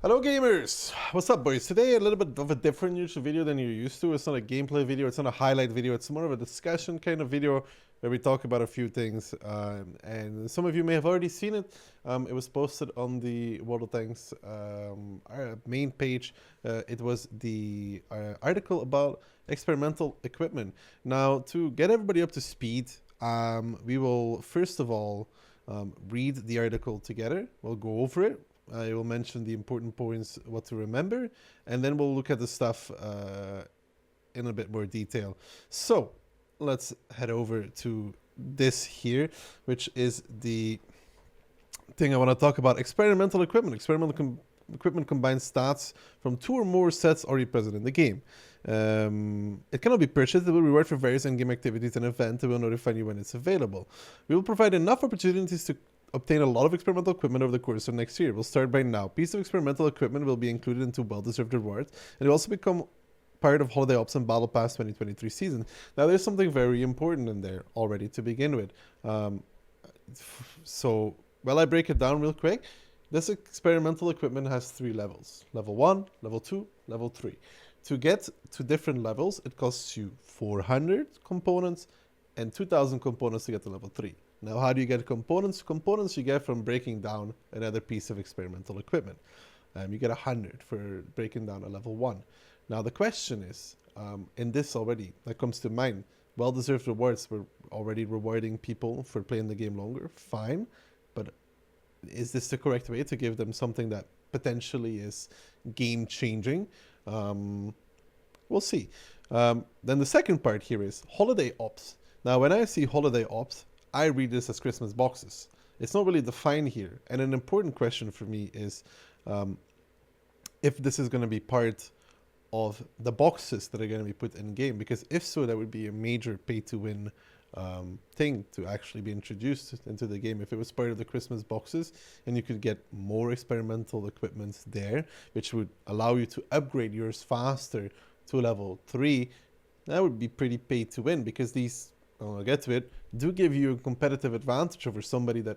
Hello gamers! What's up boys? Today a little bit of a different YouTube video than you're used to. It's not a gameplay video, it's not a highlight video, it's more of a discussion kind of video where we talk about a few things. And some of you may have already seen it. It was posted on the World of Tanks main page. It was the article about experimental equipment. Now, to get everybody up to speed, we will first of all read the article together. We'll go over it. I will mention the important points, what to remember, and then we'll look at the stuff in a bit more detail. So let's head over to this here, which is the thing I want to talk about. Experimental equipment. Equipment combines stats from 2 or more sets already present in the game. It cannot be purchased. It will reward for various in-game activities and events. It will notify you when it's available. We will provide enough opportunities to obtain a lot of experimental equipment over the course of next year. We'll start by now. Piece of experimental equipment will be included into well-deserved rewards, and it will also become part of Holiday Ops and Battle Pass 2023 season. Now, there's something very important in there already to begin with. So, while I break it down real quick, this experimental equipment has 3 levels. Level 1, Level 2, Level 3. To get to different levels, it costs you 400 components and 2,000 components to get to Level 3. Now, how do you get components? Components you get from breaking down another piece of experimental equipment. You get 100 for breaking down a level 1. Now, the question is, in this already, that comes to mind, well-deserved rewards. We're already rewarding people for playing the game longer. Fine. But is this the correct way to give them something that potentially is game-changing? We'll see. Then the second part here is Holiday Ops. Now, when I see Holiday Ops, I read this as Christmas boxes. It's not really defined here. And an important question for me is if this is going to be part of the boxes that are going to be put in game. Because if so, that would be a major pay-to-win thing to actually be introduced into the game. If it was part of the Christmas boxes and you could get more experimental equipment there, which would allow you to upgrade yours faster to level 3, that would be pretty pay-to-win because these, I'll get to it, do give you a competitive advantage over somebody that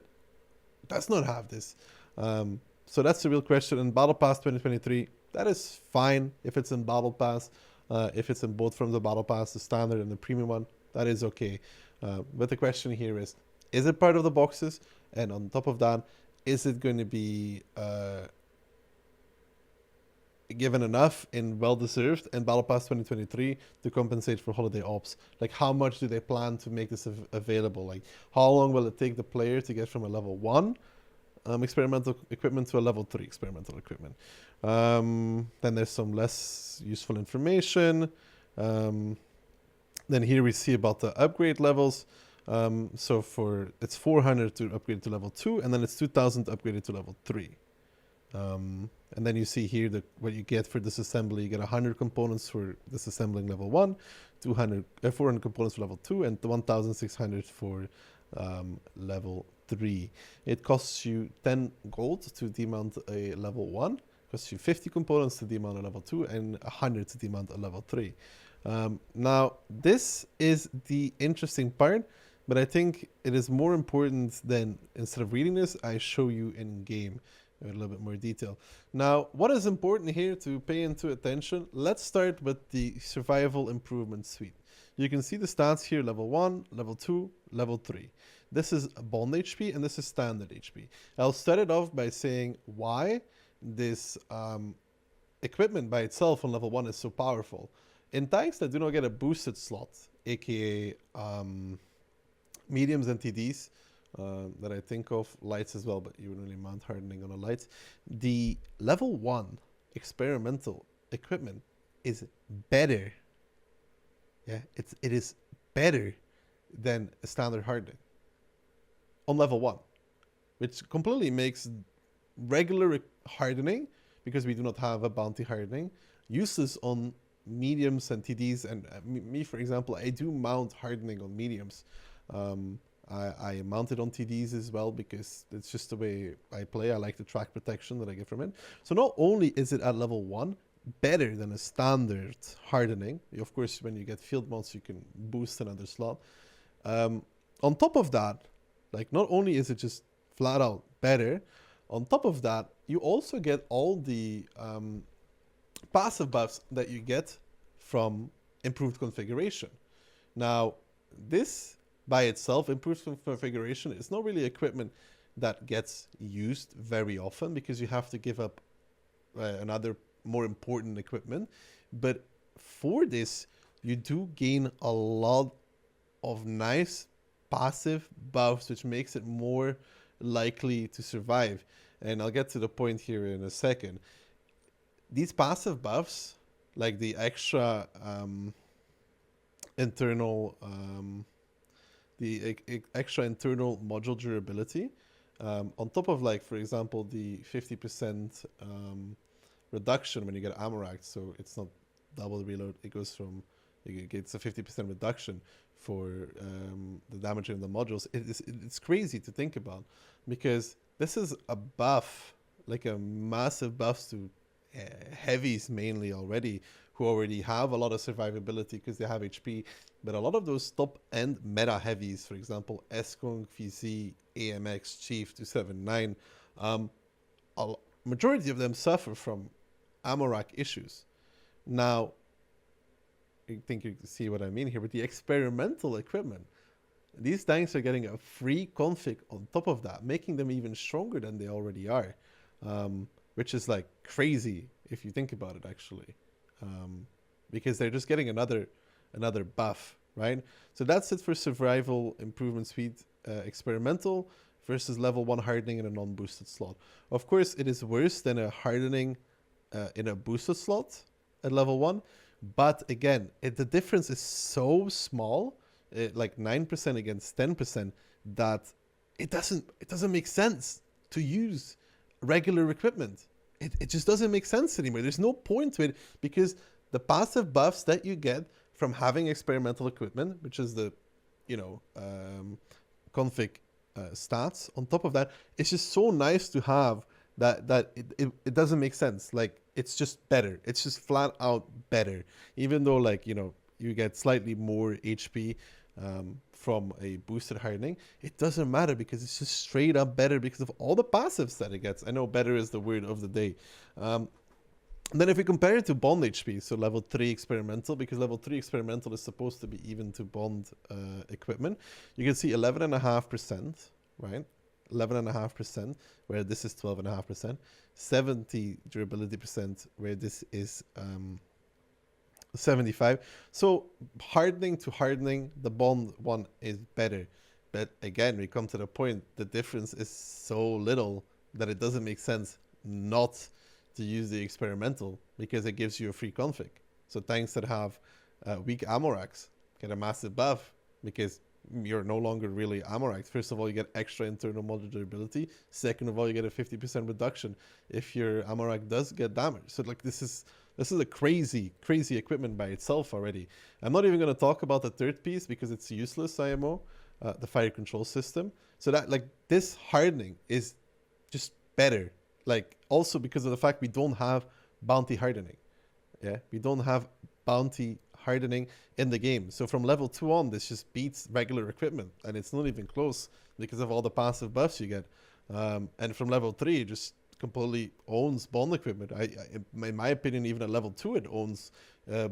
does not have this. So that's the real question. In Battle Pass 2023, that is fine if it's in Battle Pass. If it's in both from the Battle Pass, the standard and the premium one, that is okay. But the question here is it part of the boxes? And on top of that, is it going to be given enough in well-deserved and Battle Pass 2023 to compensate for Holiday Ops? Like, how much do they plan to make this available? Like, how long will it take the player to get from a level 1 experimental equipment to a level 3 experimental equipment? Then there's some less useful information. Then here we see about the upgrade levels. So it's 400 to upgrade to level 2, and then it's 2,000 to upgrade it to level 3. And then you see here what you get for disassembly. You get 100 components for disassembling level 1, 400 components for level 2, and 1,600 for level 3. It costs you 10 gold to demount a level 1. It costs you 50 components to demount a level 2, and 100 to demount a level 3. Now, this is the interesting part, but I think it is more important than, instead of reading this, I show you in game in a little bit more detail. Now, what is important here to pay into attention? Let's start with the survival improvement suite. You can see the stats here: level 1, level 2, level 3. This is bond HP and this is standard HP. I'll start it off by saying why this equipment by itself on level 1 is so powerful. In tanks that do not get a boosted slot, aka mediums and TDs, that I think of, lights as well, but you wouldn't really mount hardening on a light. The level 1 experimental equipment is better. Yeah, it is better than a standard hardening on level 1, which completely makes regular hardening, because we do not have a bounty hardening, useless on mediums and TDs. And me, for example, I do mount hardening on mediums. I mount it on TDs as well because it's just the way I play. I like the track protection that I get from it. So not only is it at level 1 better than a standard hardening, of course when you get field mods you can boost another slot. On top of that, like, not only is it just flat out better, on top of that you also get all the passive buffs that you get from improved configuration. Now, this by itself, improved configuration, is not really equipment that gets used very often because you have to give up another more important equipment. But for this, you do gain a lot of nice passive buffs, which makes it more likely to survive. And I'll get to the point here in a second. These passive buffs, like the extra internal extra internal module durability, on top of, like, for example, the 50% reduction when you get Amoract, so it's not double reload, it goes from, it gets a 50% reduction for the damage in the modules. It's crazy to think about, because this is a buff, like a massive buff to heavies mainly already, who already have a lot of survivability because they have HP. But a lot of those top end meta heavies, for example, Eskong, VZ, AMX, Chief 279, a majority of them suffer from Amorak issues. Now, I think you can see what I mean here with the experimental equipment. These tanks are getting a free config on top of that, making them even stronger than they already are, which is like crazy if you think about it, actually, because they're just getting another buff, right? So that's it for survival improvement speed experimental versus level 1 hardening in a non-boosted slot. Of course, it is worse than a hardening in a boosted slot at level 1, but again, the difference is so small, like 9% against 10%, that it doesn't make sense to use regular equipment. It just doesn't make sense anymore. There's no point to it, because the passive buffs that you get from having experimental equipment, which is the, config stats on top of that, it's just so nice to have that it doesn't make sense. Like, it's just better. It's just flat out better. Even though, like, you get slightly more HP from a boosted hardening, it doesn't matter because it's just straight up better because of all the passives that it gets. I know better is the word of the day. Then if we compare it to bond HP, so level 3 experimental, because level 3 experimental is supposed to be even to bond equipment, you can see 11.5%, right? 11.5%, where this is 12.5%, 70 durability percent, where this is 75. So hardening to hardening, the bond one is better. But again, we come to the point, the difference is so little that it doesn't make sense not to use the experimental, because it gives you a free config. So tanks that have weak Amorax get a massive buff because you're no longer really Amorax. First of all, you get extra internal module durability. Second of all, you get a 50% reduction if your Amorak does get damaged. So like this is a crazy equipment by itself already. I'm not even going to talk about the third piece because it's useless IMO, the fire control system. So that, like, this hardening is just better. Like, also because of the fact we don't have bounty hardening. Yeah, we don't have bounty hardening in the game. So from level 2 on, this just beats regular equipment, and it's not even close because of all the passive buffs you get. And from level 3, it just completely owns bond equipment. In my opinion, even at level 2, it owns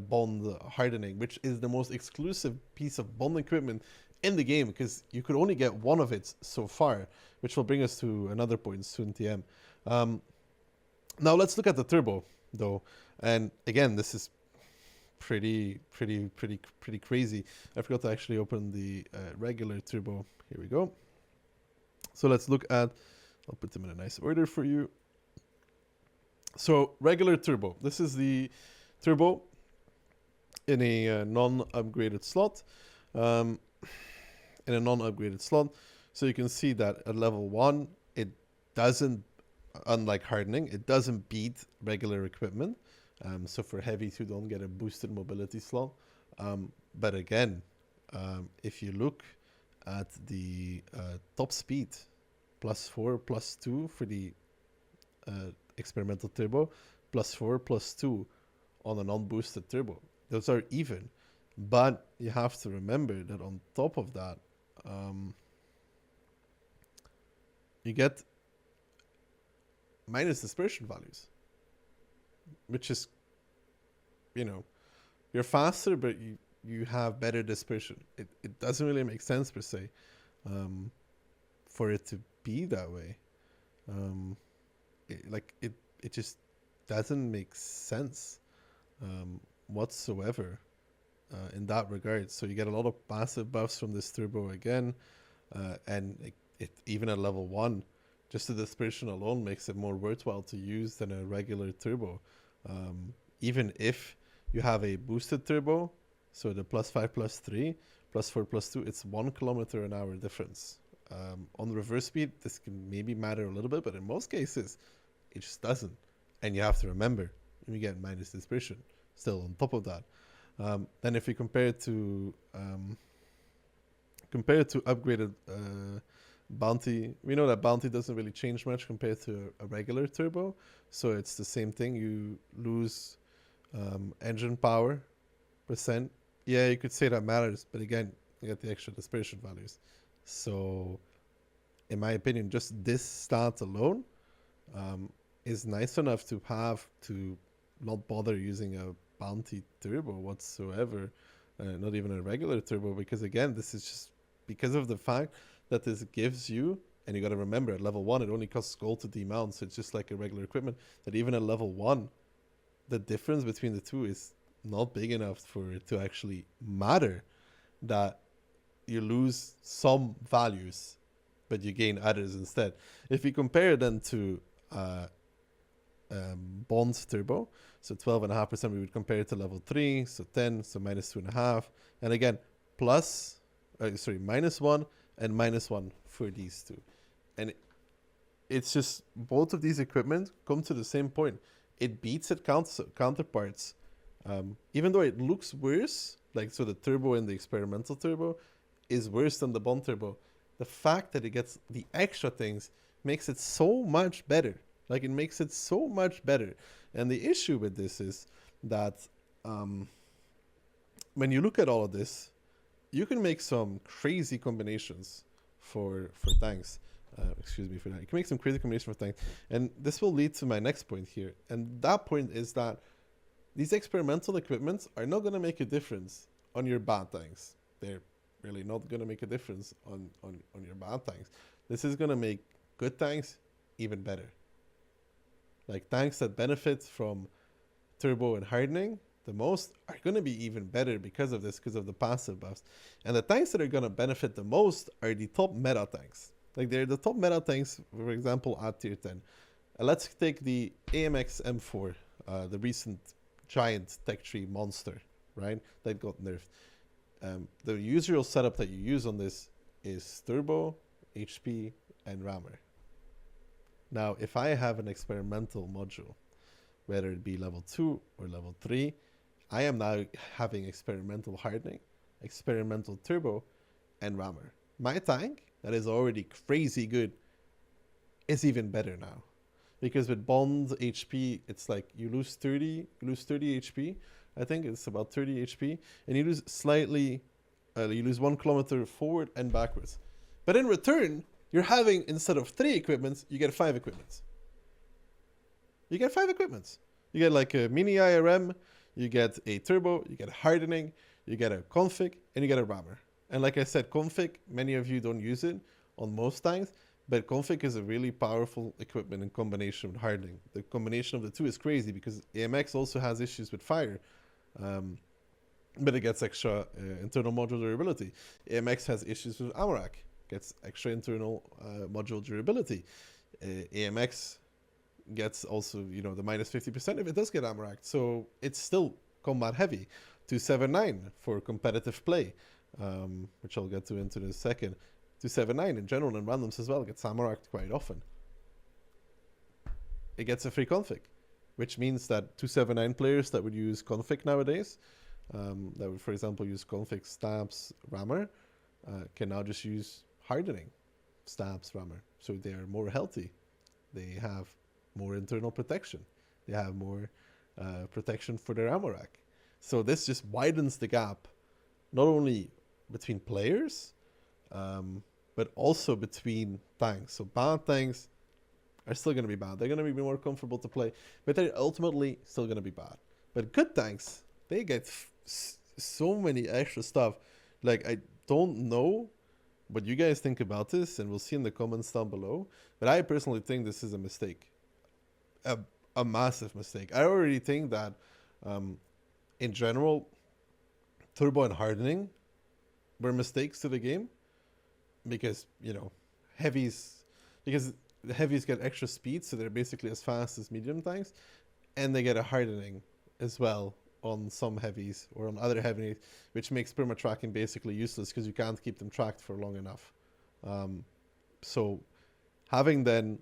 bond hardening, which is the most exclusive piece of bond equipment in the game, because you could only get one of it so far, which will bring us to another point soon, TM. Now let's look at the turbo, though. And again, this is pretty crazy. I forgot to actually open the regular turbo. Here we go. So let's look at, I'll put them in a nice order for you. So regular turbo. This is the turbo in a non-upgraded slot. In a non-upgraded slot. So you can see that at level 1, it doesn't, unlike hardening, it doesn't beat regular equipment. So for heavies, you don't get a boosted mobility slot. But again, if you look at the top speed, +4, +2 for the experimental turbo, +4, +2 on a non-boosted turbo. Those are even. But you have to remember that on top of that, you get minus dispersion values, which is, you know, you're faster, but you have better dispersion. It doesn't really make sense per se, for it to be that way. It just doesn't make sense whatsoever in that regard. So you get a lot of passive buffs from this turbo again, and it even at level 1, just the dispersion alone makes it more worthwhile to use than a regular turbo. Even if you have a boosted turbo, so the +5 +3 +4 +2, it's 1 kilometer an hour difference. On reverse speed, this can maybe matter a little bit, but in most cases, it just doesn't. And you have to remember, you get minus dispersion still on top of that. Then if you compare it to upgraded bounty, we know that bounty doesn't really change much compared to a regular turbo, so it's the same thing. You lose engine power percent. Yeah, you could say that matters, but again, you get the extra dispersion values. So in my opinion, just this stat alone is nice enough to have to not bother using a bounty turbo whatsoever, not even a regular turbo, because again, this is just because of the fact that this gives you, and you got to remember, at level 1 it only costs gold to demount, so it's just like a regular equipment, that even at level 1 the difference between the two is not big enough for it to actually matter, that you lose some values but you gain others instead. If you compare then to Bond turbo, so 12.5%, we would compare it to level 3, so 10, so minus 2.5, and again -1 and -1 for these two. And it's just, both of these equipment come to the same point. It beats its counterparts, even though it looks worse, like, so the turbo and the experimental turbo is worse than the Bond turbo. The fact that it gets the extra things makes it so much better. Like, it makes it so much better. And the issue with this is that when you look at all of this, you can make some crazy combinations for tanks. Excuse me for that. You can make some crazy combinations for tanks. And this will lead to my next point here. And that point is that these experimental equipments are not going to make a difference on your bad tanks. They're really not going to make a difference on your bad tanks. This is going to make good tanks even better. Like, tanks that benefit from turbo and hardening the most are going to be even better because of this, because of the passive buffs. And the tanks that are going to benefit the most are the top meta tanks. Like, they're the top meta tanks, for example, at tier 10. Let's take the AMX M4, the recent giant tech tree monster, right? That got nerfed. The usual setup that you use on this is turbo, HP, and rammer. Now, if I have an experimental module, whether it be level 2 or level 3, I am now having experimental hardening, experimental turbo, and rammer. My tank, that is already crazy good, is even better now. Because with Bond HP, it's like you lose 30 HP. I think it's about 30 HP. And you lose slightly, you lose 1 kilometer forward and backwards. But in return, you're having, instead of 3 equipments, you get 5 equipments. You get 5 equipments. You get like a mini IRM, you get a turbo, you get hardening, you get a config, and you get a rammer. And like I said, config, many of you don't use it on most tanks, but config is a really powerful equipment in combination with hardening. The combination of the two is crazy because AMX also has issues with fire, but it gets extra internal module durability. AMX has issues with ammo rack, gets extra internal module durability. AMX gets also, you know, the minus 50% if it does get ammo racked. So it's still combat heavy. 279 for competitive play, which I'll get to into in a second. 279 in general and randoms as well gets ammo racked quite often. It gets a free config, which means that 279 players that would use config nowadays, that would, for example, use config stabs rammer, can now just use hardening stabs rammer. So they are more healthy. They have more internal protection. They have more protection for their ammo rack. So this just widens the gap, not only between players, but also between tanks. So bad tanks are still going to be bad. They're going to be more comfortable to play, but they're ultimately still going to be bad. But good tanks, they get so many extra stuff. Like, I don't know what you guys think about this, and we'll see in the comments down below. But I personally think this is a mistake, a massive mistake. I already think that, in general, turbo and hardening were mistakes to the game because heavies, because the heavies get extra speed, so they're basically as fast as medium tanks, and they get a hardening as well on some heavies or on other heavies, which makes perma tracking basically useless because you can't keep them tracked for long enough. So having then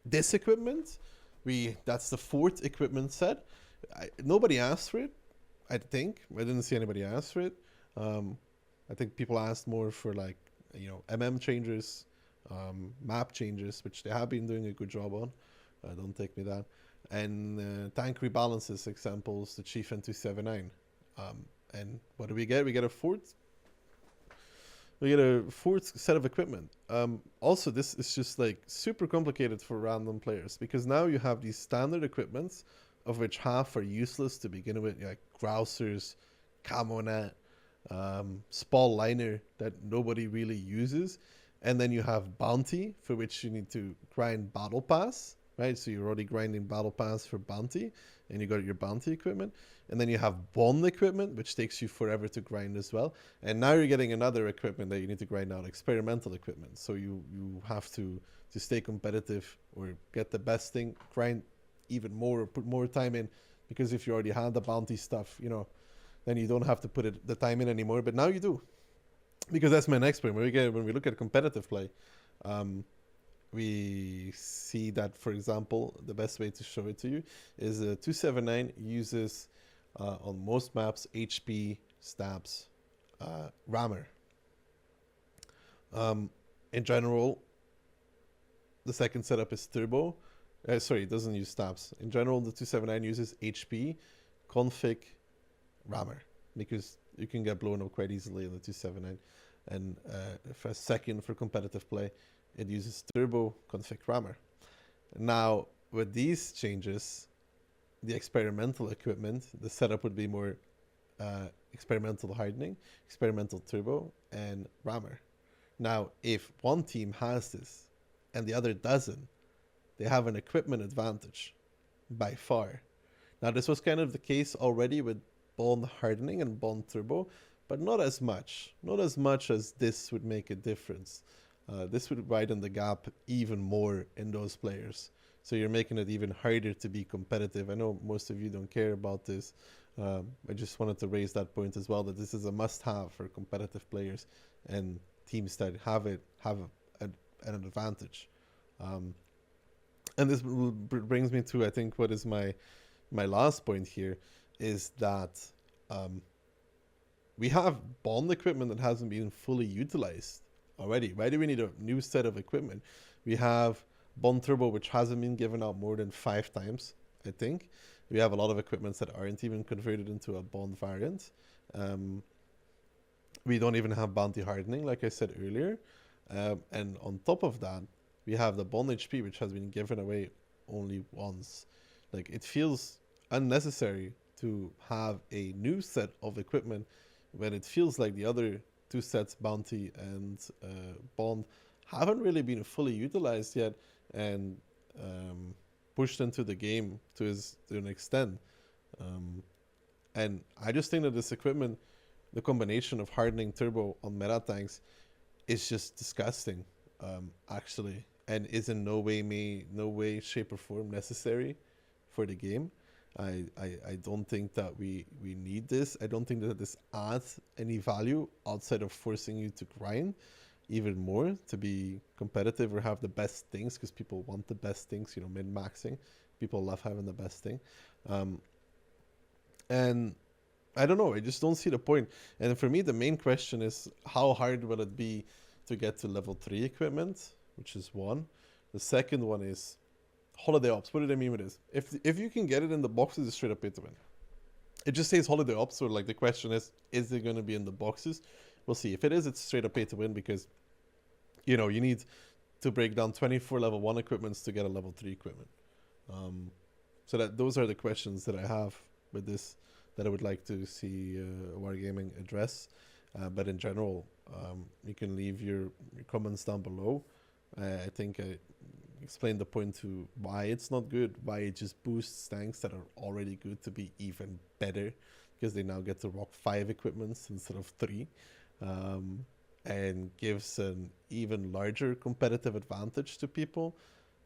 this equipment, that's the 4th equipment set. Nobody asked for it, I think. I didn't see anybody ask for it. I think people asked more for like MM changes, map changes, which they have been doing a good job on. Don't take me that. And tank rebalances examples, the Chief and 279. And what do we get? We get a 4th. We get a 4th set of equipment. Also, this is just like super complicated for random players because now you have these standard equipments, of which half are useless to begin with, like grousers, camo net, spall liner that nobody really uses, and then you have bounty, for which you need to grind battle pass, right? So you're already grinding battle pass for bounty, and you got your bounty equipment, and then you have bond equipment, which takes you forever to grind as well, and now you're getting another equipment that you need to grind out, experimental equipment. So you have to stay competitive or get the best thing, grind even more or put more time in, because if you already had the bounty stuff, then you don't have to put the time in anymore, but now you do. Because that's my next point. When we look at competitive play, we see that, for example, the best way to show it to you is 279 uses on most maps HP, stabs, rammer. In general, the second setup is turbo. Sorry, it doesn't use stabs. In general, the 279 uses HP, config, rammer, because you can get blown up quite easily in the 279. And for second for competitive play, it uses turbo, config, rammer. Now, with these changes, the experimental equipment, the setup would be more experimental hardening, experimental turbo, and rammer. Now, if one team has this and the other doesn't, they have an equipment advantage by far. Now, this was kind of the case already with bond hardening and bond turbo, but not as much. Not as much as this would make a difference. This would widen the gap even more in those players. So you're making it even harder to be competitive. I know most of you don't care about this. I just wanted to raise that point as well, that this is a must-have for competitive players and teams that have an advantage. And this brings me to, I think, what is my last point here, is that we have bond equipment that hasn't been fully utilized already. Why do we need a new set of equipment? We have bond turbo, which hasn't been given out more than 5 times, I think. We have a lot of equipments that aren't even converted into a bond variant. We don't even have bounty hardening, like I said earlier. And on top of that, we have the bond HP, which has been given away only once. Like, it feels unnecessary to have a new set of equipment when it feels like the other 2 sets, bounty and bond, haven't really been fully utilized yet and pushed into the game to an extent. And I just think that this equipment, the combination of hardening turbo on meta tanks, is just disgusting, actually, and is in no way, shape or form necessary for the game. I don't think that we need this. I don't think that this adds any value outside of forcing you to grind even more to be competitive or have the best things, because people want the best things, min-maxing. People love having the best thing. And I don't know, I just don't see the point. And for me, the main question is, how hard will it be to get to level 3 equipment, which is one. The second one is holiday ops. What did I mean with this? If you can get it in the boxes, it's straight up pay to win. It just says holiday ops, so like the question is it going to be in the boxes? We'll see. If it is, it's straight up pay to win, because you need to break down 24 level 1 equipments to get a level 3 equipment. So that those are the questions that I have with this that I would like to see Wargaming address. But in general, you can leave your comments down below. I think I explained the point to why it's not good, why it just boosts tanks that are already good to be even better, because they now get to rock 5 equipments instead of 3. And gives an even larger competitive advantage to people,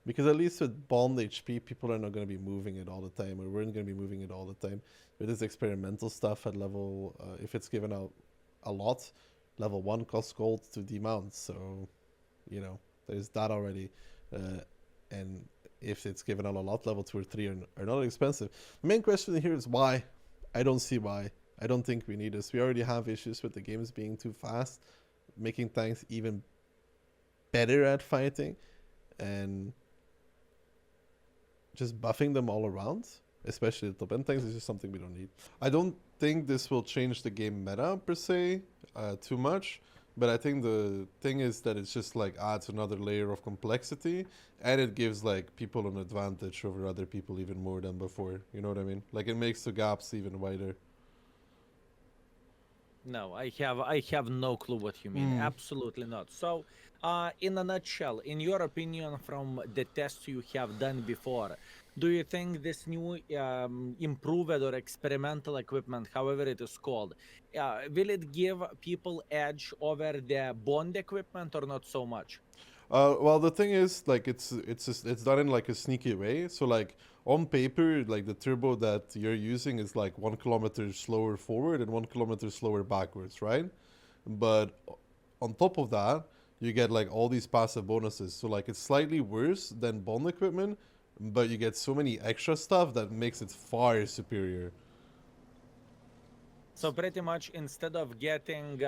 because at least with bond HP, people are not going to be moving it all the time, or weren't going to be moving it all the time. With this experimental stuff at level, if it's given out a lot, level 1 costs gold to demount, so you know there's that already. And if it's given out a lot, level 2 or 3 are not expensive. The main question here is why. I don't see why. I don't think we need this. We already have issues with the games being too fast, making tanks even better at fighting, and just buffing them all around, especially the top end tanks, is just something we don't need. I don't think this will change the game meta per se too much, but I think the thing is that it's just like adds another layer of complexity, and it gives like people an advantage over other people even more than before. You know what I mean? Like, it makes the gaps even wider. No, I have no clue what you mean. Absolutely not. So, in a nutshell, in your opinion, from the tests you have done before, do you think this new improved or experimental equipment, however it is called, will it give people edge over the bond equipment or not so much? Well, the thing is, like, it's done in like a sneaky way. So like on paper, like the turbo that you're using is like 1 kilometer slower forward and 1 kilometer slower backwards, right? But on top of that, you get like all these passive bonuses. So like it's slightly worse than bond equipment, but you get so many extra stuff that makes it far superior. So pretty much instead of getting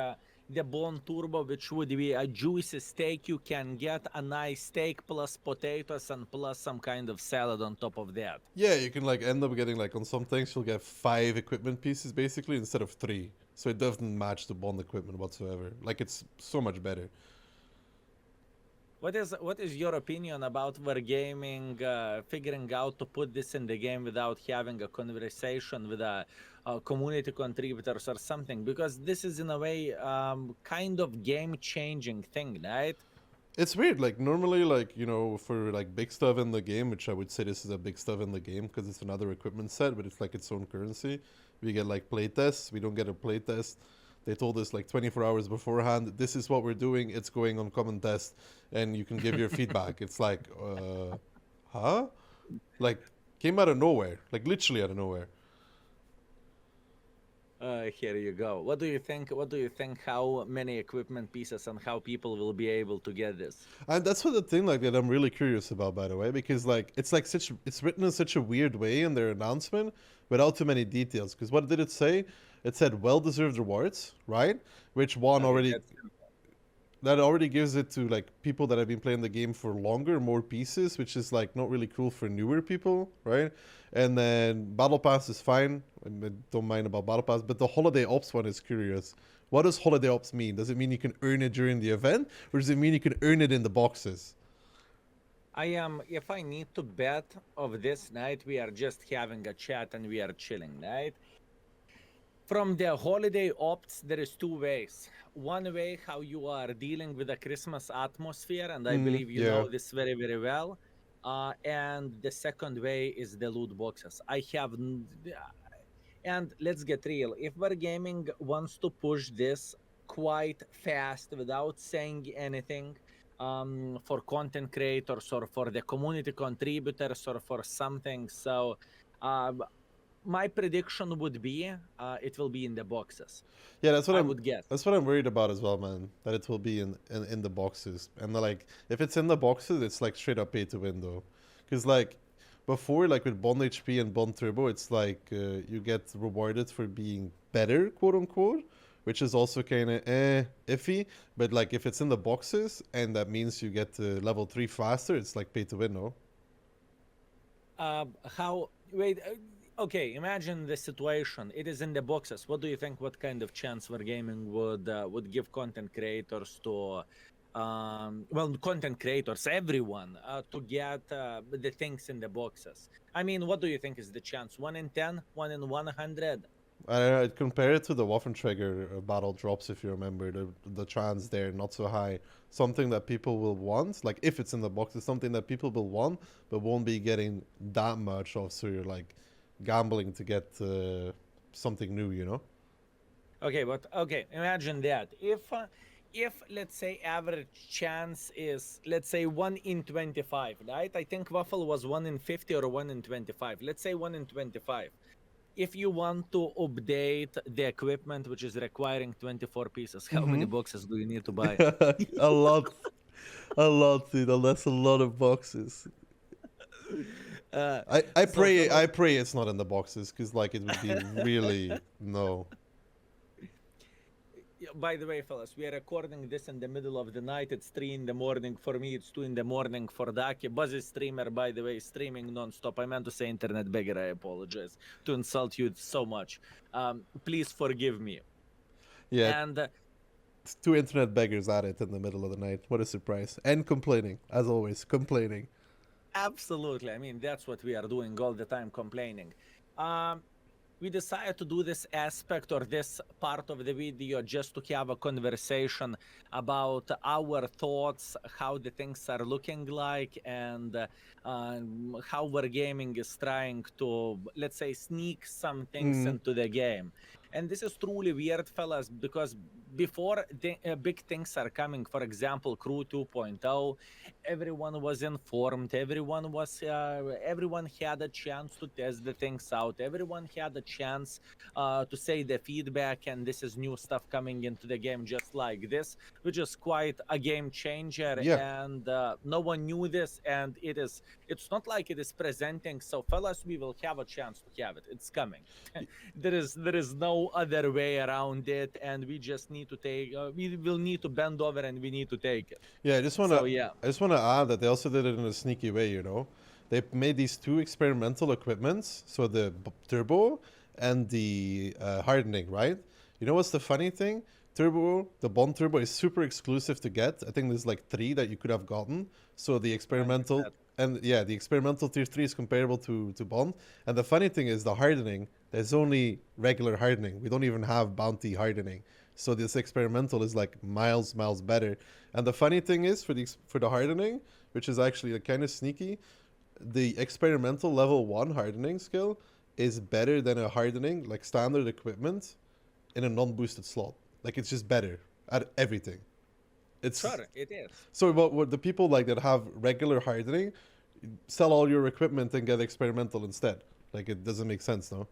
the bone turbo, which would be a juicy steak, you can get a nice steak plus potatoes and plus some kind of salad on top of that. Yeah, you can like end up getting like on some things you'll get 5 equipment pieces basically instead of 3. So it doesn't match the bond equipment whatsoever. Like, it's so much better. What is your opinion about Wargaming figuring out to put this in the game without having a conversation with a community contributors or something? Because this is in a way kind of game-changing thing, right? It's weird. Like, normally, like, you know, for like big stuff in the game, which I would say this is a big stuff in the game because it's another equipment set, but it's like its own currency. We get like playtests. We don't get a playtest. They told us like 24 hours beforehand, this is what we're doing. It's going on common test, and you can give your feedback. It's like, huh? Like, came out of nowhere. Like, literally out of nowhere. Here you go. What do you think? What do you think? How many equipment pieces and how people will be able to get this? And that's what the thing like that I'm really curious about, by the way, because like it's written in such a weird way in their announcement without too many details. Because what did it say? It said well-deserved rewards, right? Which one Okay, already that's that already gives it to like people that have been playing the game for longer, more pieces, which is like not really cool for newer people, right? And then battle pass is fine. I don't mind about battle pass, but the holiday ops one is curious. What does holiday ops mean? Does it mean you can earn it during the event, or does it mean you can earn it in the boxes? I am. If I need to bet of this night, we are just having a chat and we are chilling, right? From the holiday ops, there is two ways. One way, how you are dealing with the Christmas atmosphere, and I believe you Yeah. know this very, very well. And the second way is the loot boxes. And let's get real. If Wargaming wants to push this quite fast without saying anything, for content creators or for the community contributors or for something, so um, my prediction would be it will be in the boxes. Yeah, I would guess. that's what I'm worried about as well, man. That it will be in the boxes, and like if it's in the boxes, it's like straight up pay to win though, because like before, like with Bond HP and Bond Turbo, it's like you get rewarded for being better, quote unquote, which is also kind of iffy. But like if it's in the boxes and that means you get to level 3 faster, it's like pay to win, no? How? Wait. Okay. Imagine the situation. It is in the boxes. What do you think? What kind of chance Wargaming would give content creators to well, content creators, everyone, to get the things in the boxes. I mean, what do you think is the chance? 1 in 10, 1 in 100? I don't know, I'd compare it to the Waffentrager battle drops, if you remember. The chance there, not so high. Something that people will want, like if it's in the box, it's something that people will want, but won't be getting that much of, so you're like gambling to get something new, you know? Okay, but okay, imagine that. If let's say average chance is, let's say, 1 in 25, right? I think Waffle was 1 in 50 or 1 in 25. Let's say 1 in 25. If you want to update the equipment, which is requiring 24 pieces, how many boxes do you need to buy? A lot. A lot, dude. That's a lot of boxes. Uh, I so pray fellas, I pray it's not in the boxes, because like it would be really no. yeah, by the way, fellas, we are recording this in the middle of the night. It's 3 in the morning for me. It's 2 in the morning for Daki. Buzzy streamer, by the way, streaming non-stop. I meant to say internet beggar. I apologize to insult you so much. Please forgive me. Yeah, And two internet beggars at it in the middle of the night. What a surprise. And complaining, as always, complaining. absolutely, I mean, that's what we are doing all the time, complaining. Um, we decided to do this aspect or this part of the video just to have a conversation about our thoughts, how the things are looking like, and how Wargaming is trying to, let's say, sneak some things into the game. And this is truly weird, fellas, because before the big things are coming, for example, Crew 2.0, everyone was informed, everyone had a chance to test the things out, everyone had a chance to say the feedback, and this is new stuff coming into the game just like this, which is quite a game changer. Yeah. And no one knew this, and it's not like it is presenting. So fellas, we will have a chance to have it. It's coming. There is no other way around it, and we just need to take we will need to bend over and we need to take it. Yeah, So yeah. I just wanna add that they also did it in a sneaky way, you know. They made these two experimental equipments, so the turbo and the hardening, right? You know what's the funny thing? Turbo, the Bond turbo is super exclusive to get. I think there's like 3 that you could have gotten. So the experimental and yeah, the experimental tier 3 is comparable to Bond. And the funny thing is the hardening, there's only regular hardening. We don't even have bounty hardening. So this experimental is like miles better. And the funny thing is for the hardening, which is actually kind of sneaky, the experimental level 1 hardening skill is better than a hardening like standard equipment in a non-boosted slot. Like it's just better at everything. It's Sure, it is. so what the people like that have regular hardening sell all your equipment and get experimental instead. Like it doesn't make sense, no?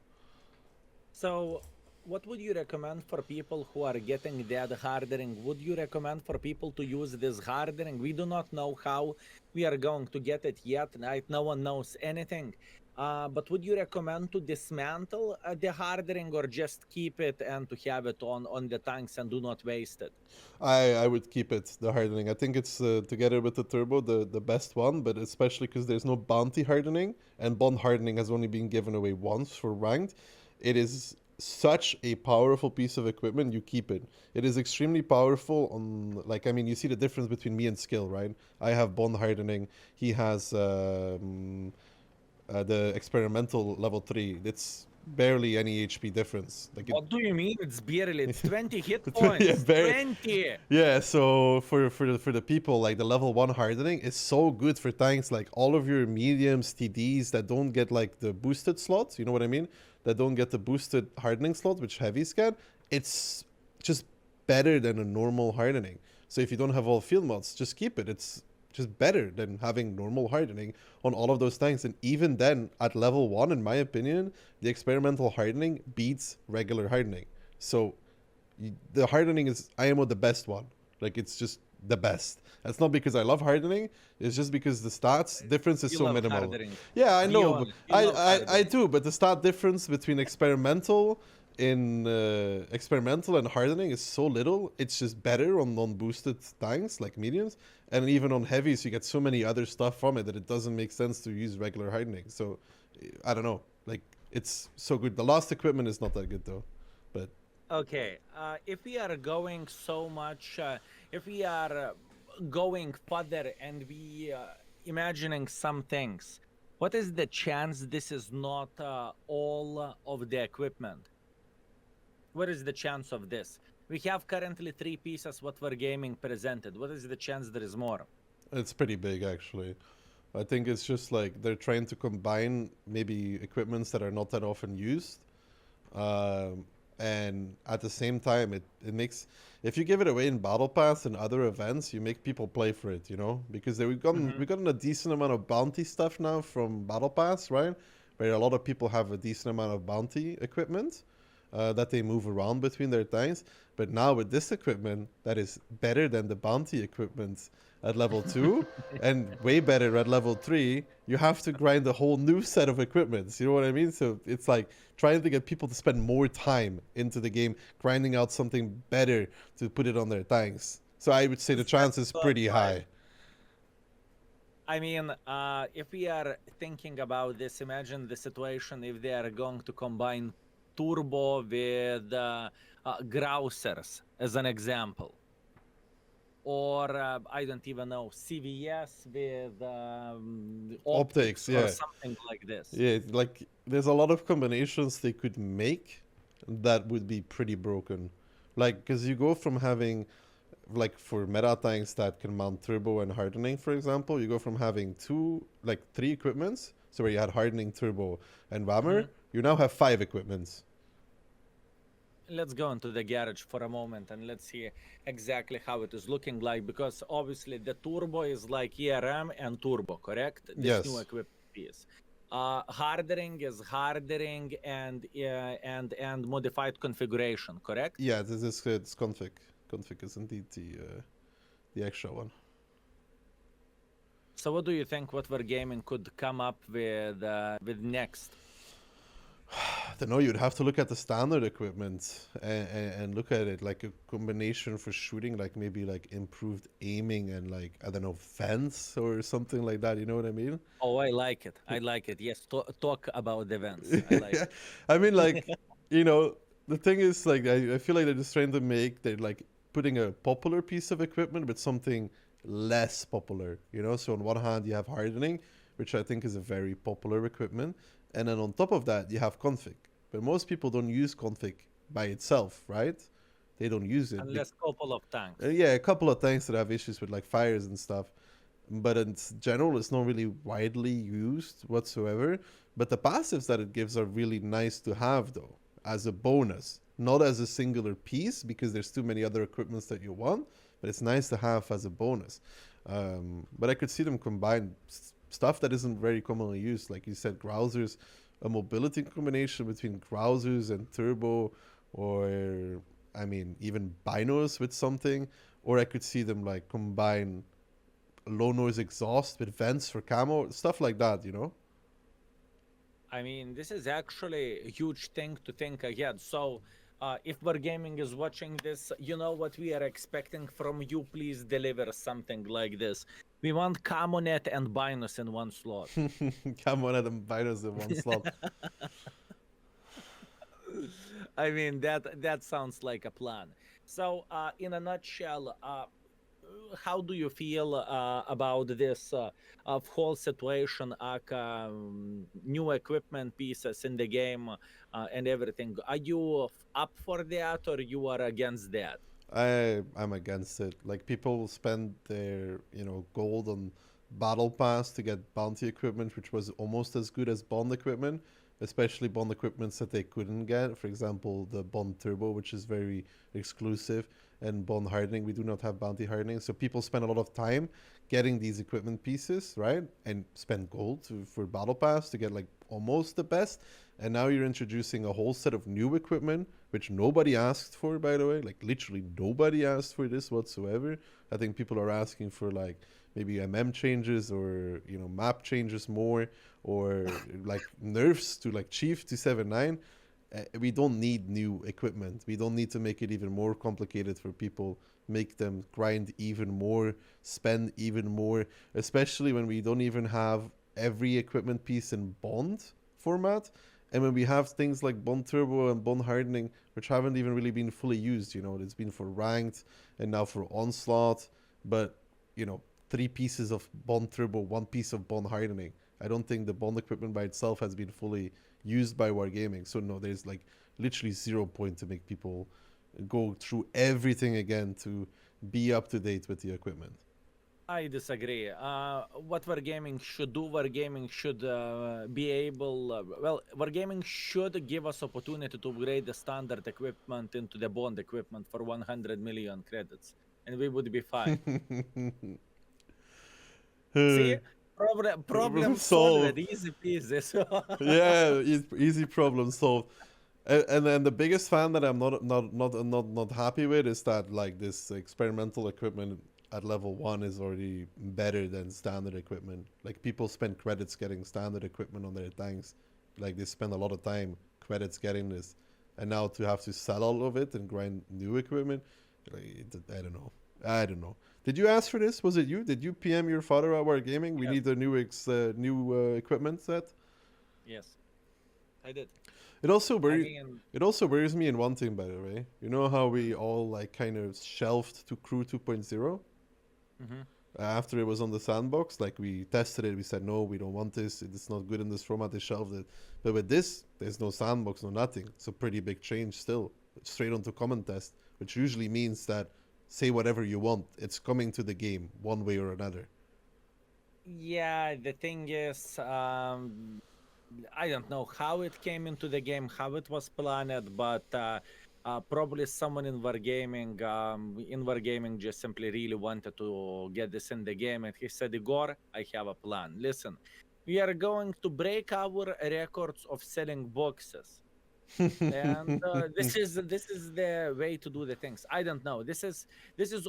So, what would you recommend for people who are getting that hardening? Would you recommend for people to use this hardening? We do not know how we are going to get it yet, right? No one knows anything. But would you recommend to dismantle the hardening, or just keep it and to have it on the tanks and do not waste it? I would keep it, the hardening. I think it's together with the turbo the best one, but especially because there's no bounty hardening and bond hardening has only been given away once for ranked. It is such a powerful piece of equipment. You keep it. It is extremely powerful on, like, I mean, you see the difference between me and Skill, right? I have bond hardening. He has the experimental level 3. It's barely any HP difference. Like What do you mean? It's barely, it's 20 hit points. yeah, 20. yeah, so for the people, like the level 1 hardening is so good for tanks, like all of your mediums, TDs that don't get like the boosted slots, you know what I mean? That don't get the boosted hardening slot, which heavies get. It's just better than a normal hardening. So if you don't have all field mods, just keep it. It's just better than having normal hardening on all of those tanks. And even then, at level 1, in my opinion, the experimental hardening beats regular hardening. So the hardening is IMO the best one. Like it's just the best. That's not because I love hardening. It's just because the stats difference is so minimal. Hardening. Yeah, I know. Honest, But I do. But the stat difference between experimental and hardening is so little. It's just better on non-boosted tanks like mediums, and even on heavies you get so many other stuff from it that it doesn't make sense to use regular hardening. So I don't know. Like it's so good. The last equipment is not that good though. But Okay, if we are going so much, if we are going further and we imagining some things, what is the chance this is not all of the equipment? What is the chance of this? We have currently 3 pieces what Wargaming presented. What is the chance there is more? It's pretty big, actually. I think it's just like they're trying to combine maybe equipments that are not that often used. And at the same time, it makes, if you give it away in Battle Pass and other events, you make people play for it, you know? Because we've gotten a decent amount of bounty stuff now from Battle Pass, right? Where a lot of people have a decent amount of bounty equipment that they move around between their tanks. But now with this equipment, that is better than the bounty equipment at level 2 and way better at level 3, you have to grind a whole new set of equipments. You know what I mean? So it's like trying to get people to spend more time into the game, grinding out something better to put it on their tanks. So I would say the chance is pretty high. I mean, if we are thinking about this, imagine the situation if they are going to combine turbo with grousers, as an example. Or I don't even know, CVS with optics, yeah, or something like this. Yeah, like there's a lot of combinations they could make that would be pretty broken. Like, because you go from having, like for meta tanks that can mount turbo and hardening, for example, you go from having 3 equipments. So where you had hardening, turbo, and whammer, you now have 5 equipments. Let's go into the garage for a moment and let's see exactly how it is looking like, because obviously the turbo is like ERM and turbo, correct? This Yes. new equipment piece. Hardening is hardening and modified configuration, correct? Yeah, this is it's config. Config is indeed the extra one. So what do you think what Wargaming could come up with next? I don't know, you'd have to look at the standard equipment and look at it like a combination for shooting, like maybe like improved aiming and like, I don't know, vents or something like that. You know what I mean? Oh, I like it. I like it. Yes, talk about the vents. I like it. I mean, like, you know, the thing is, like, I feel like they're just trying to they're like putting a popular piece of equipment with something less popular, you know? So on one hand, you have hardening, which I think is a very popular equipment. And then on top of that, you have config. But most people don't use config by itself, right? They don't use it. Unless a couple of tanks. Yeah, a couple of tanks that have issues with like fires and stuff. But in general, it's not really widely used whatsoever. But the passives that it gives are really nice to have, though, as a bonus. Not as a singular piece, because there's too many other equipments that you want. But it's nice to have as a bonus. But I could see them combine stuff that isn't very commonly used. Like you said, grousers, a mobility combination between grousers and turbo, or I mean, even binos with something. Or I could see them like combine low noise exhaust with vents for camo, stuff like that, you know? I mean, this is actually a huge thing to think ahead. So, if Wargaming is watching this, you know what we are expecting from you. Please deliver something like this. We want Camonet and Binos in one slot. Camonet and binos in one slot. I mean, that sounds like a plan. So, in a nutshell, how do you feel about this whole situation, new equipment pieces in the game and everything? Are you up for that or you are against that? I'm against it. Like people will spend their, gold on battle pass to get bounty equipment, which was almost as good as bond equipment, especially bond equipments that they couldn't get. For example, the bond turbo, which is very exclusive, and bond hardening. We do not have bounty hardening, so people spend a lot of time getting these equipment pieces, right? And spend gold for battle pass to get like almost the best. And now you're introducing a whole set of new equipment, which nobody asked for, by the way. Like literally nobody asked for this whatsoever. I think people are asking for like maybe changes or map changes more, or like nerfs to like Chief 279. We don't need new equipment. We don't need to make it even more complicated for people, make them grind even more, spend even more, especially when we don't even have every equipment piece in bond format. And when we have things like bond turbo and bond hardening, which haven't even really been fully used, it's been for ranked and now for onslaught. But three pieces of bond turbo, one piece of bond hardening. I don't think the bond equipment by itself has been fully used by Wargaming. So no, there's like literally 0 point to make people go through everything again to be up to date with the equipment. I disagree. What Wargaming should do, Wargaming should be able. Wargaming should give us opportunity to upgrade the standard equipment into the bond equipment for 100 million credits, and we would be fine. See, problem solved, Solved. easy peasy. So Yeah, easy problem solved. And then the biggest fan that I'm not happy with is that like this experimental equipment at level 1 is already better than standard equipment. Like people spend credits getting standard equipment on their tanks. Like they spend a lot of time credits getting this, and now to have to sell all of it and grind new equipment, like, I don't know. I don't know. Did you ask for this? Was it you? Did you PM your father at Wargaming? We yes, need a new equipment set. yes, I did. It also I worries. mean, It also worries me in one thing, by the way. You know how we all like kind of shelved to Crew 2.0 mhm. after it was on the sandbox. Like we tested it, we said no, we don't want this. It's not good in this format. They shelved it. But with this, there's no sandbox, no nothing. It's a pretty big change still. It's straight onto common test, which usually means that say whatever you want. It's coming to the game one way or another. Yeah, the thing is, I don't know how it came into the game, how it was planned, but probably someone in Wargaming just simply really wanted to get this in the game, and he said, "Igor, I have a plan. Listen, we are going to break our records of selling boxes." And this is the way to do the things. I don't know, this is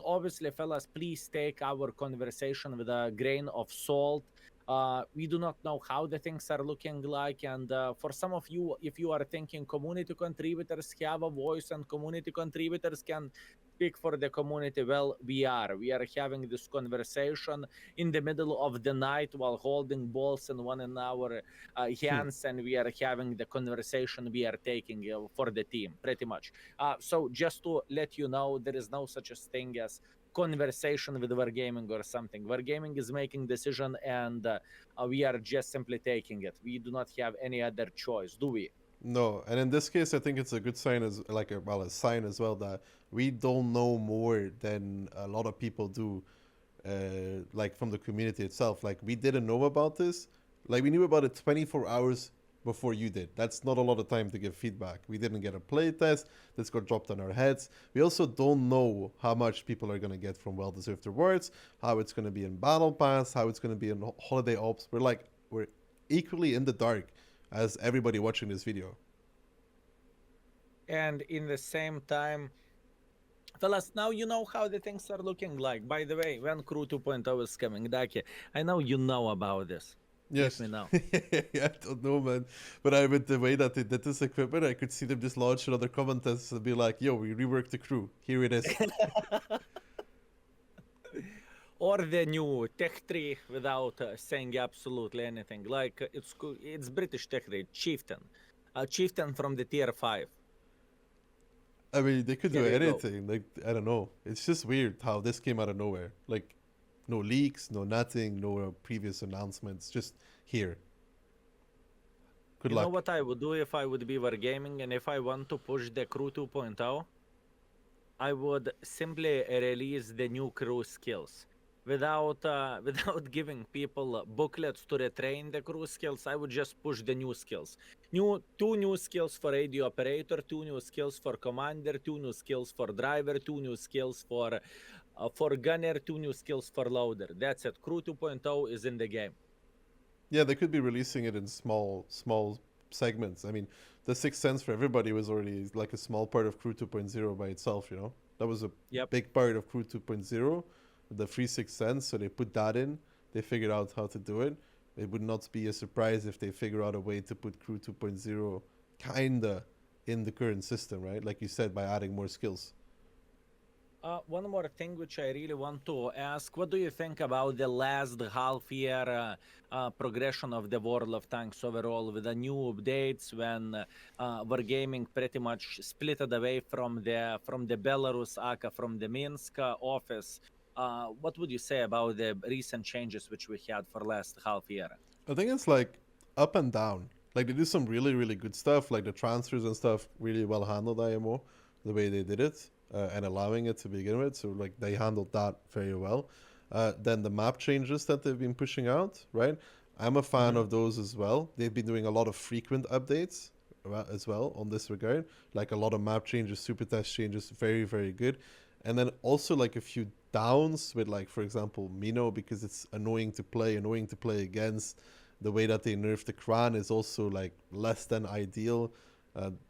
obviously, fellas, please take our conversation with a grain of salt. We do not know how the things are looking like, and for some of you, if you are thinking community contributors have a voice and community contributors can speak for the community, well, we are having this conversation in the middle of the night while holding balls in one in our hands, and we are having the conversation we are taking for the team, pretty much. So just to let you know, there is no such a thing as conversation with Wargaming or something. Wargaming is making decision, and we are just simply taking it. We do not have any other choice, do we? No, and in this case, I think it's a good sign a sign as well that we don't know more than a lot of people do, like from the community itself. Like we didn't know about this, like we knew about it 24 hours before you did. That's not a lot of time to give feedback. We didn't get a play test. This got dropped on our heads. We also don't know how much people are gonna get from well-deserved rewards, how it's gonna be in battle pass, how it's gonna be in holiday ops. We're equally in the dark as everybody watching this video. And in the same time, fellas, now you know how the things are looking like. By the way, when Crew 2.0 is coming, Daki, I know you know about this. Yes. Let me know. Yeah, I don't know, man. But with the way that they did this equipment, I could see them just launch another comment test and be like, yo, we reworked the crew. Here it is. Or the new Tech 3 without saying absolutely anything. Like it's British Tech 3, Chieftain. Chieftain from the tier 5. I mean, they could do There you go. anything. Like, I don't know. It's just weird how this came out of nowhere. Like, no leaks, no nothing, no previous announcements. Just here. Good You know luck. what I would do if I would be Wargaming and if I want to push the Crew 2.0? I would simply release the new crew skills. Without without giving people booklets to retrain the crew skills, I would just push the new skills. Two new skills for radio operator, two new skills for commander, two new skills for driver, two new skills for gunner, two new skills for loader. That's it. Crew 2.0 is in the game. Yeah, they could be releasing it in small segments. I mean, the Sixth Sense for everybody was already like a small part of Crew 2.0 by itself, you know? That was a Yep. big part of Crew 2.0, the free Sixth Sense, so they put that in. They figured out how to do it. It would not be a surprise if they figure out a way to put Crew 2.0 kinda in the current system, right? Like you said, by adding more skills. One more thing which I really want to ask, what do you think about the last half year progression of the World of Tanks overall with the new updates when Wargaming pretty much split it away from the Belarus AKA, from the Minsk office? What would you say about the recent changes which we had for last half year? I think it's like up and down. Like they do some really really good stuff, like the transfers and stuff, really well handled IMO, the way they did it and allowing it to begin with. So like they handled that very well. Then the map changes that they've been pushing out, right? I'm a fan Hmm. of those as well. They've been doing a lot of frequent updates as well on this regard, like a lot of map changes, super test changes, very very good. And then also like a few downs with like for example Mino because it's annoying to play against. The way that they nerf the Kran is also like less than ideal.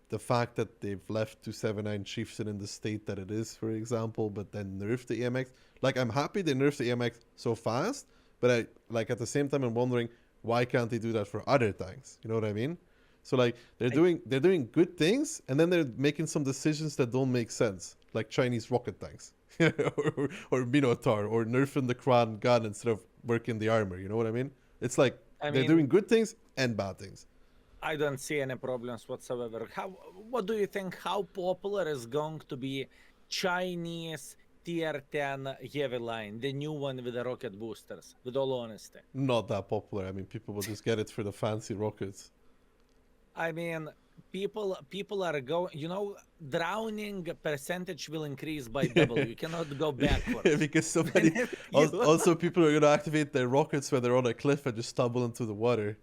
The fact that they've left 279 Chieftain in the state that it is, for example, but then nerfed the EMX. Like I'm happy they nerfed the EMX so fast, but I like at the same time I'm wondering why can't they do that for other tanks? You know what I mean? So like I, they're doing good things and then they're making some decisions that don't make sense, like Chinese rocket tanks. or Minotaur or nerfing the Kran gun instead of working the armor, you know what I mean? It's like I they're mean, doing good things and bad things. I don't see any problems whatsoever. What do you think? How popular is going to be Chinese tier 10 heavy line, the new one with the rocket boosters? With all honesty, Not that popular. I mean, people will just get it for the fancy rockets. I mean, people are going. Drowning percentage will increase by double. You cannot go backwards. Because so many. Whenever you Also, people are going to activate their rockets when they're on a cliff and just stumble into the water.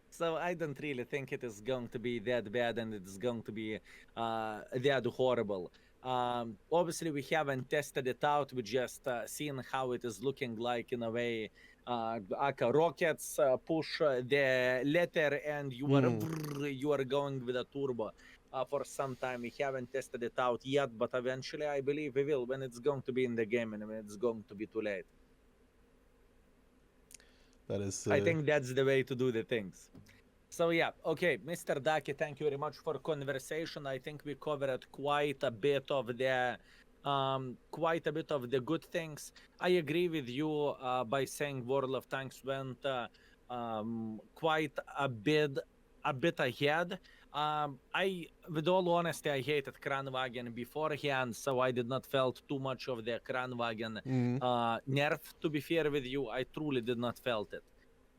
So I don't really think it is going to be that bad and it's going to be that horrible. Obviously, we haven't tested it out. We just seen how it is looking like in a way. Like rockets push the letter and Mm, you are going with a turbo for some time. We haven't tested it out yet, but eventually I believe we will when it's going to be in the game and when it's going to be too late. that is. I think that's the way to do the things. So yeah, okay, Mr. Daki, thank you very much for conversation. I think we covered quite a bit of the good things. I agree with you by saying World of Tanks went quite a bit ahead. With all honesty, I hated Kranwagen beforehand, so I did not felt too much of the Kranwagen mm, nerf. To be fair with you, I truly did not felt it.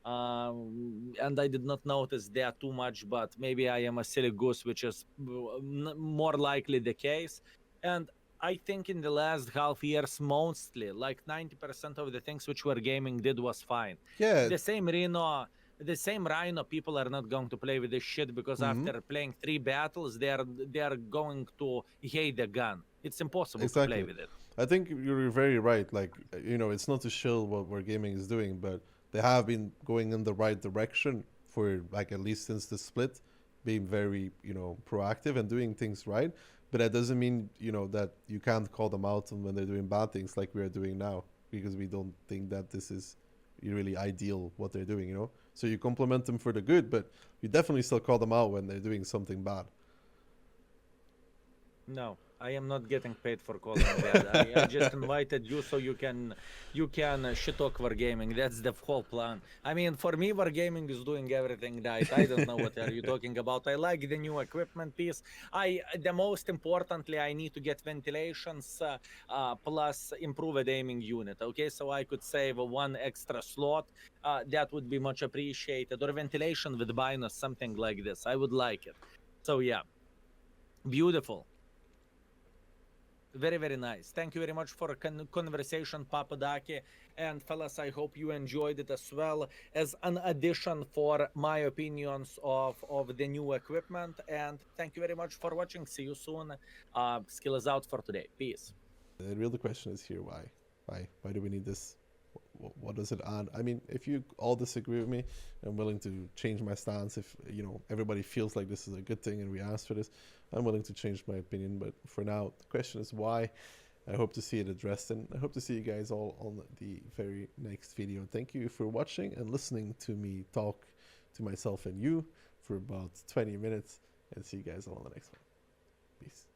And I did not notice that too much, but maybe I am a silly goose, which is more likely the case. And I think in the last half years, mostly like 90% of the things which Wargaming did was fine. yeah. The same Rhino, people are not going to play with this shit because Mm, after playing 3 battles, they are going to hate the gun. It's impossible to play exactly. with it. I think you're very right. Like, it's not to shill what Wargaming is doing, but they have been going in the right direction for like at least since the split, being very, proactive and doing things right. But that doesn't mean, that you can't call them out on when they're doing bad things like we are doing now, because we don't think that this is really ideal what they're doing. So you compliment them for the good, but you definitely still call them out when they're doing something bad. No, I am not getting paid for calling bad. I just invited you so you can shit talk Wargaming. That's the whole plan. I mean, for me, Wargaming is doing everything right. I don't know what are you talking about. I like the new equipment piece. The most importantly, I need to get ventilations plus improve the aiming unit. Okay, so I could save one extra slot. That would be much appreciated. Or ventilation with Binos, something like this. I would like it. So yeah, beautiful. Very, very nice. Thank you very much for a conversation, Papadaki. And fellas, I hope you enjoyed it as well as an addition for my opinions of the new equipment. And thank you very much for watching. See you soon. Skill is out for today. Peace. The real question is here: why? Why do we need this? What does it add? I mean, if you all disagree with me, I'm willing to change my stance. If everybody feels like this is a good thing and we asked for this, I'm willing to change my opinion. But for now, the question is why. I hope to see it addressed, and I hope to see you guys all on the very next video. Thank you for watching and listening to me talk to myself and you for about 20 minutes, and see you guys all on the next one. Peace.